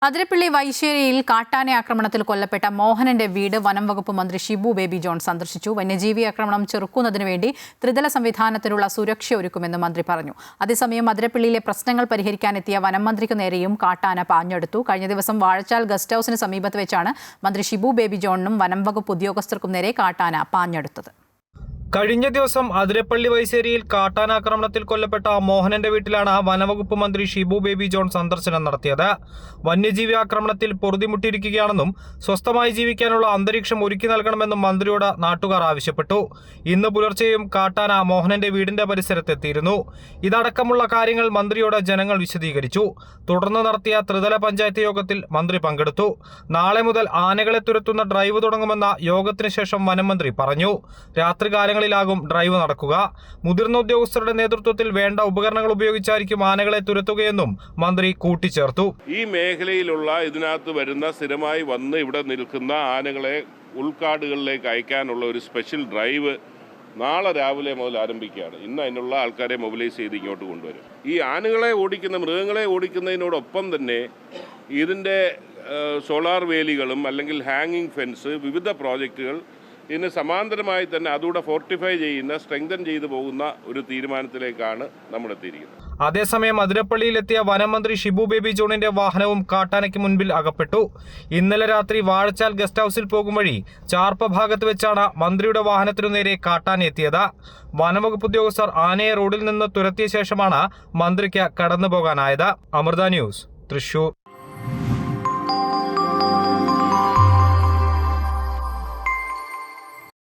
അതിരപ്പള്ളി വൈശ്ശേരിയിൽ കാട്ടാന ആക്രമണത്തിൽ കൊല്ലപ്പെട്ട മോഹനന്റെ വീട് വനം വകുപ്പ് മന്ത്രി ഷിബു ബേബി ജോൺ സന്ദർശിച്ചു. വന്യജീവി ആക്രമണം ചെറുക്കുന്നതിന് വേണ്ടി ത്രിതല സംവിധാനത്തിനുള്ള സുരക്ഷ ഒരുക്കുമെന്ന് മന്ത്രി പറഞ്ഞു. അതേസമയം അതിരപ്പള്ളിയിലെ പ്രശ്നങ്ങൾ പരിഹരിക്കാനെത്തിയ വനം മന്ത്രിക്ക് നേരെയും കാട്ടാന പാഞ്ഞെടുത്തു. കഴിഞ്ഞ ദിവസം വാഴച്ചാൽ ഗസ്റ്റ് ഹൌസിന് സമീപത്ത് വെച്ചാണ് മന്ത്രി ഷിബു ബേബി ജോണിനും വനം വകുപ്പ് ഉദ്യോഗസ്ഥർക്കും നേരെ കാട്ടാന പാഞ്ഞെടുത്തത്. കഴിഞ്ഞ ദിവസം അതിരപ്പള്ളി വൈശ്ശേരിയിൽ കാട്ടാനാക്രമണത്തിൽ കൊല്ലപ്പെട്ട മോഹനന്റെ വീട്ടിലാണ് വനവകുപ്പ് മന്ത്രി ഷിബു ബേബി ജോൺ സന്ദർശനം നടത്തിയത്. വന്യജീവി ആക്രമണത്തിൽ പൊറുതിമുട്ടിയിരിക്കുകയാണെന്നും സ്വസ്ഥമായി ജീവിക്കാനുള്ള അന്തരീക്ഷം ഒരുക്കി നൽകണമെന്നും മന്ത്രിയോട് നാട്ടുകാർ ആവശ്യപ്പെട്ടു. ഇന്ന് പുലർച്ചെയും കാട്ടാന മോഹനന്റെ വീടിന്റെ പരിസരത്തെത്തിയിരുന്നു. ഇതടക്കമുള്ള കാര്യങ്ങൾ മന്ത്രിയോട് ജനങ്ങൾ വിശദീകരിച്ചു. തുടർന്ന് നടത്തിയ ത്രിതല പഞ്ചായത്ത് യോഗത്തിൽ മന്ത്രി പങ്കെടുത്തു. നാളെ മുതൽ ആനകളെ തുരത്തുന്ന ഡ്രൈവ് തുടങ്ങുമെന്ന യോഗത്തിന് ശേഷം വനം മന്ത്രി പറഞ്ഞു. രാത്രികാലങ്ങളിൽ ഡ്രൈവ് നടക്കുക. മുതിർന്ന ഉദ്യോഗസ്ഥരുടെ നേതൃത്വത്തിൽ വേണ്ട ഉപകരണങ്ങൾ ഉപയോഗിച്ചായിരിക്കും ആനകളെ തുരത്തുകയെന്നും മന്ത്രി കൂട്ടിച്ചേർത്തു. ഈ മേഖലയിലുള്ള ഇതിനകത്ത് വരുന്ന സ്ഥിരമായി വന്ന് ഇവിടെ നിൽക്കുന്ന ആനകളെ ഉൾക്കാടുകളിലേക്ക് അയക്കാനുള്ള ഒരു സ്പെഷ്യൽ ഡ്രൈവ് നാളെ രാവിലെ മുതൽ ആരംഭിക്കുകയാണ്. ഇന്ന് അതിനുള്ള ആൾക്കാരെ മൊബിലൈസ് ചെയ്ത് ഇങ്ങോട്ട് കൊണ്ടുവരും. ഈ ആനകളെ ഓടിക്കുന്ന മൃഗങ്ങളെ ഓടിക്കുന്നതിനോടൊപ്പം തന്നെ ഇതിൻ്റെ സോളാർ വേലികളും അല്ലെങ്കിൽ ഹാങ്ങിങ് ഫെൻസ്, വിവിധ പ്രോജക്റ്റുകൾ ഇതിന് സമാന്തരമായി തന്നെ അതുകൂടെ ഫോർട്ടിഫൈ ചെയ്യുന്ന, സ്ട്രെങ്തൻ ചെയ്തു പോകുന്ന ഒരു തീരുമാനത്തിലേക്കാണ് നമ്മൾ എത്തിയിരിക്കുന്നത്. അതേസമയം അതിരപ്പള്ളിയിലെത്തിയ വനം മന്ത്രി ഷിബു ബേബി ജോണിന്റെ വാഹനവും കാട്ടാനയ്ക്ക് മുൻപിൽ അകപ്പെട്ടു. ഇന്നലെ രാത്രി വാഴച്ചാൽ ഗസ്റ്റ് ഹൌസിൽ പോകും വഴി ചാർപ്പ ഭാഗത്ത് വെച്ചാണ് മന്ത്രിയുടെ വാഹനത്തിനു നേരെ കാട്ടാന എത്തിയത്. വനംവകുപ്പ് ഉദ്യോഗസ്ഥർ ആനയെ റോഡിൽ നിന്ന് തുരത്തിയ ശേഷമാണ് മന്ത്രിക്ക് കടന്നു പോകാനായത്. അമൃത ന്യൂസ്, തൃശൂർ.